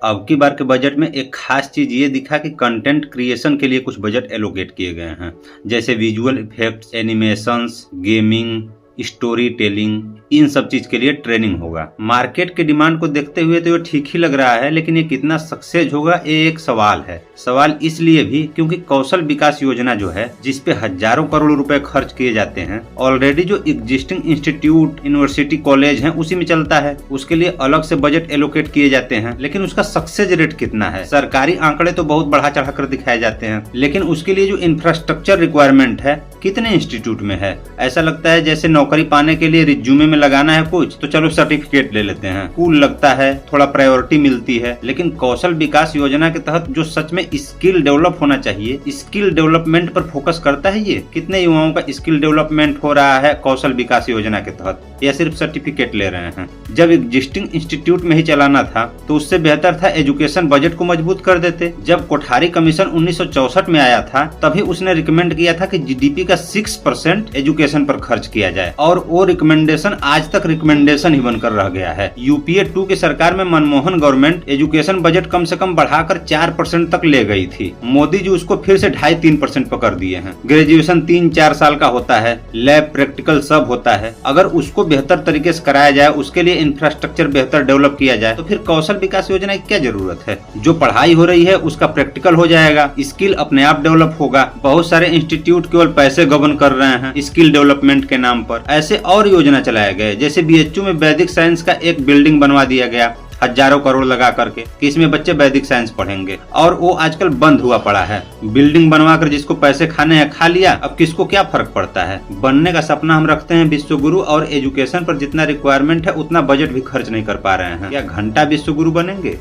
अब की बार के बजट में एक खास चीज ये दिखा कि कंटेंट क्रिएशन के लिए कुछ बजट एलोकेट किए गए हैं, जैसे visual effects, animations, gaming, story telling, इन सब चीज के लिए ट्रेनिंग होगा। मार्केट के डिमांड को देखते हुए तो ये ठीक ही लग रहा है, लेकिन ये कितना सक्सेस होगा ये एक सवाल है। सवाल इसलिए भी क्योंकि कौशल विकास योजना जो है, जिसपे हजारों करोड़ रुपए खर्च किए जाते हैं, ऑलरेडी जो एग्जिस्टिंग इंस्टीट्यूट, यूनिवर्सिटी, कॉलेज हैं उसी में चलता है। उसके लिए अलग से बजट एलोकेट किए जाते हैं, लेकिन उसका सक्सेस रेट कितना है? सरकारी आंकड़े तो बहुत बढ़ा चढ़ा कर दिखाए जाते हैं, लेकिन उसके लिए जो इंफ्रास्ट्रक्चर रिक्वायरमेंट है कितने इंस्टीट्यूट में है? ऐसा लगता है जैसे नौकरी पाने के लिए रिज्यूमे में लगाना है कुछ तो चलो सर्टिफिकेट ले लेते हैं, कूल लगता है, थोड़ा प्रायोरिटी मिलती है। लेकिन कौशल विकास योजना के तहत जो सच में स्किल डेवलप होना चाहिए, स्किल डेवलपमेंट पर फोकस करता है ये? कितने युवाओं का स्किल डेवलपमेंट हो रहा है कौशल विकास योजना के तहत, या सिर्फ सर्टिफिकेट ले रहे हैं? जब एग्जिस्टिंग इंस्टीट्यूट में ही चलाना था तो उससे बेहतर था एजुकेशन बजट को मजबूत कर देते। जब कोठारी कमीशन 1964 में आया था तभी उसने रिकमेंड किया था कि जीडीपी का 6% एजुकेशन पर खर्च किया जाए, और वो रिकमेंडेशन आज तक रिकमेंडेशन ही बनकर रह गया है। यूपीए 2 की सरकार में मनमोहन गवर्नमेंट एजुकेशन बजट कम से कम बढ़ाकर 4% तक ले गई थी। मोदी जी उसको फिर से 2.5-3% पकड़ दिए हैं। ग्रेजुएशन 3-4 साल का होता है, लैब प्रैक्टिकल सब होता है। अगर उसको बेहतर तरीके से कराया जाए, उसके लिए इंफ्रास्ट्रक्चर बेहतर डेवलप किया जाए, तो फिर कौशल विकास योजना की क्या जरूरत है? जो पढ़ाई हो रही है उसका प्रैक्टिकल हो जाएगा, स्किल अपने आप डेवलप होगा। बहुत सारे इंस्टीट्यूट केवल पैसे गबन कर रहे हैं स्किल डेवलपमेंट के नाम पर। ऐसे और योजना चलाए गए, जैसे बीएचयू में वैदिक साइंस का एक बिल्डिंग बनवा दिया गया हजारों करोड़ लगा करके कि इसमें बच्चे वैदिक साइंस पढ़ेंगे, और वो आजकल बंद हुआ पड़ा है। बिल्डिंग बनवा कर जिसको पैसे खाने हैं खा लिया, अब किसको क्या फर्क पड़ता है? बनने का सपना हम रखते हैं विश्वगुरु, और एजुकेशन पर जितना रिक्वायरमेंट है उतना बजट भी खर्च नहीं कर पा रहे हैं। क्या घंटा विश्वगुरु बनेंगे?